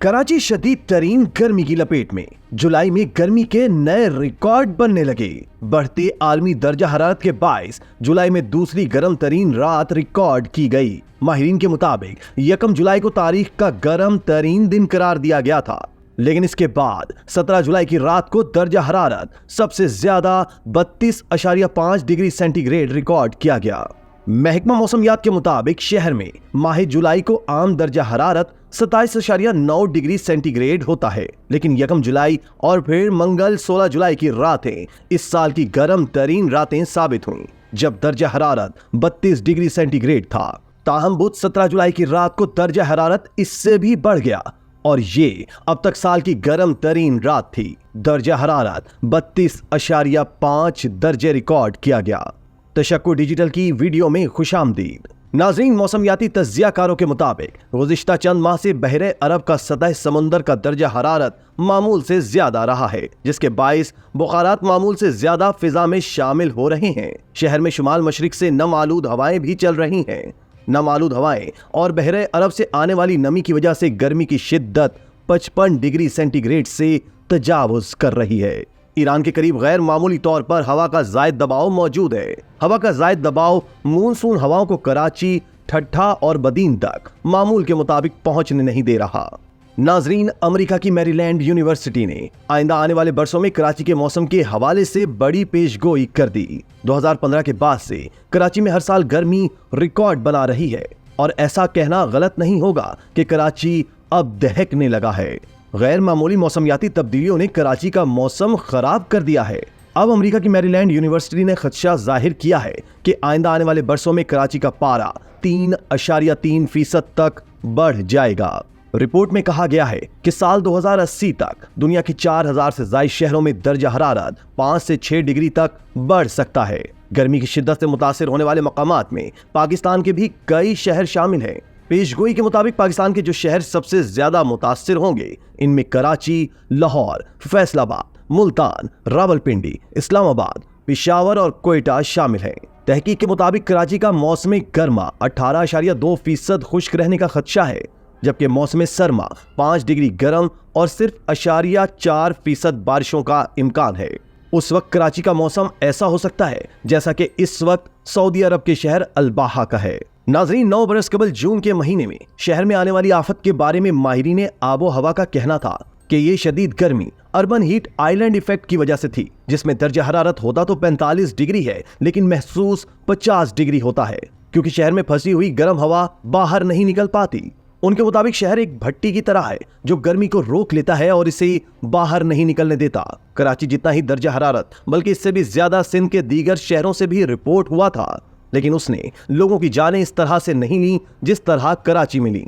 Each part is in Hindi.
कराची शदीद तरीन गर्मी की लपेट में। जुलाई में गर्मी के नए रिकॉर्ड बनने लगे। बढ़ते आलमी दर्जा हरारत के बायस जुलाई में दूसरी गर्म तरीन रात रिकॉर्ड की गई। माहिरीन के मुताबिक 1 जुलाई को तारीख का गर्म तरीन दिन करार दिया गया था, लेकिन इसके बाद 17 जुलाई की रात को दर्जा हरारत सबसे ज्यादा 32.5 डिग्री सेंटीग्रेड रिकॉर्ड किया गया। महकमा मौसमियात के मुताबिक शहर में माह जुलाई को आम दर्जा हरारत 27.9 डिग्री सेंटीग्रेड होता है, लेकिन 1 जुलाई और फिर मंगल 16 जुलाई की रातें इस साल की गर्म तरीन रातें साबित हुईं, जब दर्जा हरारत 32 डिग्री सेंटीग्रेड था। ताहम बुध 17 जुलाई की रात को दर्जा हरारत इससे भी बढ़ गया और ये अब तक साल की गर्म तरीन रात थी। दर्जा हरारत 32.5 दर्जे रिकॉर्ड किया गया। तशक्कुर डिजिटल की वीडियो में खुशामदीद। नाज़रीन, मौसमियाती तज्जियाकारों के मुताबिक गुज़िश्ता चंद माह से बहरे अरब का सतह समुंदर का दर्जा हरारत मामूल से ज्यादा रहा है, जिसके बाइस बुखारात मामूल से ज्यादा फिजा में शामिल हो रहे हैं। शहर में शुमाल मशरिक से नम आलूद हवाएं भी चल रही हैं। नम आलूद हवाएं और बहरे अरब से आने वाली नमी की वजह से गर्मी की शिद्दत 55 डिग्री सेंटीग्रेड से तजावुज कर रही है। ईरान के करीब गैर मामूली तौर पर हवा का जायद दबाव मौजूद है। हवा का जायद दबाव मानसून हवाओं को कराची, ठट्ठा और बदीन तक मामूल के मुताबिक पहुंचने नहीं दे रहा। नाजरीन, अमेरिका की मैरीलैंड यूनिवर्सिटी ने आइंदा आने वाले बरसों में कराची के मौसम के हवाले से बड़ी पेशगोई कर दी। 2015 के बाद से कराची में हर साल गर्मी रिकॉर्ड बना रही है और ऐसा कहना गलत नहीं होगा कि कराची अब दहकने लगा है। गैर मामूली मौसमियाती तब्दीलियों ने कराची का मौसम खराब कर दिया है। अब अमेरिका की मैरीलैंड यूनिवर्सिटी ने खदशा जाहिर किया है कि आइंदा आने वाले बरसों में कराची का पारा 3.3% तक बढ़ जाएगा। रिपोर्ट में कहा गया है कि साल 2080 तक दुनिया की 4000 से ज्यादा शहरों में दर्जा हरारत 5 से 6 डिग्री तक बढ़ सकता है। गर्मी की शिद्दत से मुतासिर होने वाले मकामात में पाकिस्तान के भी कई शहर शामिल हैं। पेशगोई के मुताबिक पाकिस्तान के जो शहर सबसे ज्यादा मुतासिर होंगे, इनमें कराची, लाहौर, फैसलाबाद, मुल्तान, रावलपिंडी, इस्लामाबाद, पेशावर और कोयटा शामिल हैं। तहकीक के मुताबिक कराची का मौसम गर्मा 18.2% खुश्क रहने का खदशा है, जबकि मौसम सरमा 5 डिग्री गर्म और सिर्फ 0.4% बारिशों का इम्कान है। उस वक्त कराची का मौसम ऐसा हो सकता है जैसा कि इस वक्त सऊदी अरब के शहर अल-बाहा का है। नाज़रीन, 9 बरस कबल जून के महीने में शहर में आने वाली आफत के बारे में माहिरीन आबो हवा का कहना था कि ये शदीद गर्मी अर्बन हीट आइलैंड इफेक्ट की वजह से थी, जिसमें दर्जा हरारत होता तो 45 डिग्री है, लेकिन महसूस 50 डिग्री होता है, क्योंकि शहर में फंसी हुई गर्म हवा बाहर नहीं निकल पाती। उनके मुताबिक शहर एक भट्टी की तरह है जो गर्मी को रोक लेता है और इसे बाहर नहीं निकलने देता। कराची जितना ही दर्जा हरारत बल्कि इससे भी ज्यादा सिंध के दीगर शहरों से भी रिपोर्ट हुआ था, लेकिन उसने लोगों की जानें इस तरह से नहीं ली जिस तरह कराची में ली,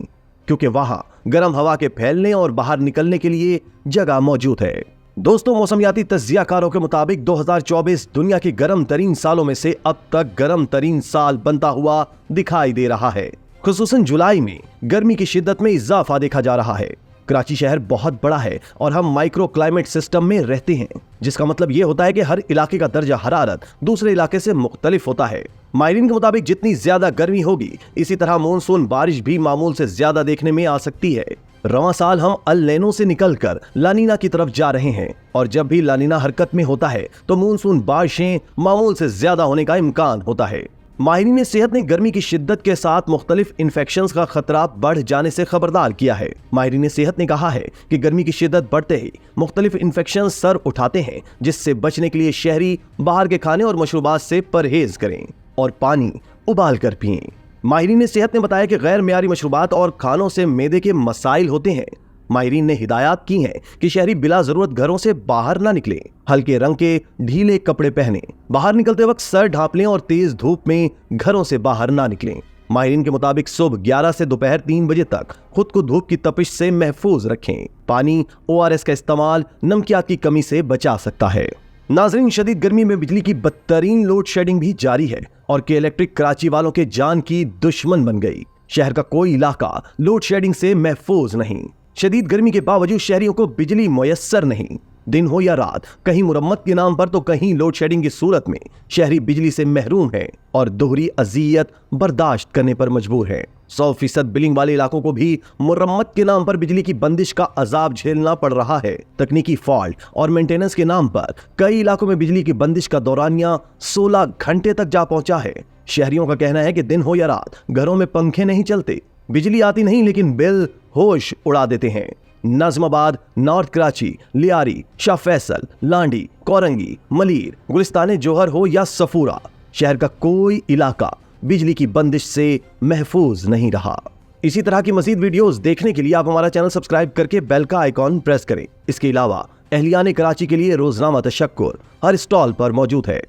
क्योंकि वहां गर्म हवा के फैलने और बाहर निकलने के लिए जगह मौजूद है। दोस्तों, मौसमियाती तज्जियाकारों के मुताबिक 2024 दुनिया के गर्म तरीन सालों में से अब तक गर्म तरीन साल बनता हुआ दिखाई दे रहा है। खुसूसन जुलाई में गर्मी की शिद्दत में इजाफा देखा जा रहा है। कराची शहर बहुत बड़ा है और हम माइक्रो क्लाइमेट सिस्टम में रहते हैं, जिसका मतलब ये होता है कि हर इलाके का दर्जा हरारत दूसरे इलाके से मुख्तलिफ होता है। माहिरीन के मुताबिक जितनी ज्यादा गर्मी होगी, इसी तरह मानसून बारिश भी मामूल से ज्यादा देखने में आ सकती है। रवां साल हम अल नैनो से निकलकर लानीना की तरफ जा रहे हैं और जब भी लानीना हरकत में होता है तो मानसून बारिशें मामूल से ज्यादा होने का इम्कान होता है। माहिरीन सेहत ने गर्मी की शिद्दत के साथ मुख्तलिफ इन्फेक्शंस का खतरा बढ़ जाने से खबरदार किया है। माहिरीन सेहत ने कहा है कि गर्मी की शिद्दत बढ़ते ही मुख्तलिफ इन्फेक्शन सर उठाते हैं, जिससे बचने के लिए शहरी बाहर के खाने और मशरूबात से परहेज करें और पानी उबाल कर पिएं। माहिरीन सेहत ने बताया कि गैर मियारी मशरूबात और खानों से मैदे के मसाइल होते हैं। माहिरीन ने हिदायत की हैं कि शहरी बिला जरूरत घरों से बाहर ना निकलें, हल्के रंग के ढीले कपड़े पहने, बाहर निकलते वक्त सर ढांप लें और तेज धूप में घरों से बाहर ना निकलें। माहिरीन के मुताबिक सुबह 11 से दोपहर 3 बजे तक खुद को धूप की तपिश से महफूज रखें। पानी, ORS का इस्तेमाल नमकियात की कमी से बचा सकता है। नाजरीन, शदीद गर्मी में बिजली की बदतरीन लोड शेडिंग भी जारी है और के इलेक्ट्रिक कराची वालों के जान की दुश्मन बन गई। शहर का कोई इलाका लोड शेडिंग से महफूज नहीं। शदीद गर्मी के बावजूद शहरियों को बिजली मुयस्सर नहीं। दिन हो या रात, कहीं मुरम्मत के नाम पर तो कहीं लोड शेडिंग की सूरत में शहरी बिजली से महरूम है और दोहरी अजियत बर्दाश्त करने पर मजबूर है। 100% बिलिंग वाले इलाकों को भी मुरम्मत के नाम पर बिजली की बंदिश का अजाब झेलना पड़ रहा है। तकनीकी फॉल्ट और मेंटेनेंस के नाम पर कई इलाकों में बिजली की बंदिश का दौरानिया 16 घंटे तक जा पहुंचा है। शहरियों का कहना है कि दिन हो या रात घरों में पंखे नहीं चलते, बिजली आती नहीं लेकिन बिल होश उड़ा देते हैं। नाज़िमाबाद, नॉर्थ कराची, लियारी, शाह फैसल, लांडी, कोरंगी, मलीर, गुलिस्तान जोहर हो या सफूरा, शहर का कोई इलाका बिजली की बंदिश से महफूज नहीं रहा। इसी तरह की मजीद वीडियोस देखने के लिए आप हमारा चैनल सब्सक्राइब करके बेल का आइकॉन प्रेस करें। इसके अलावा अहलियाने कराची के लिए रोजनामा तशक्कुर हर स्टॉल पर मौजूद है।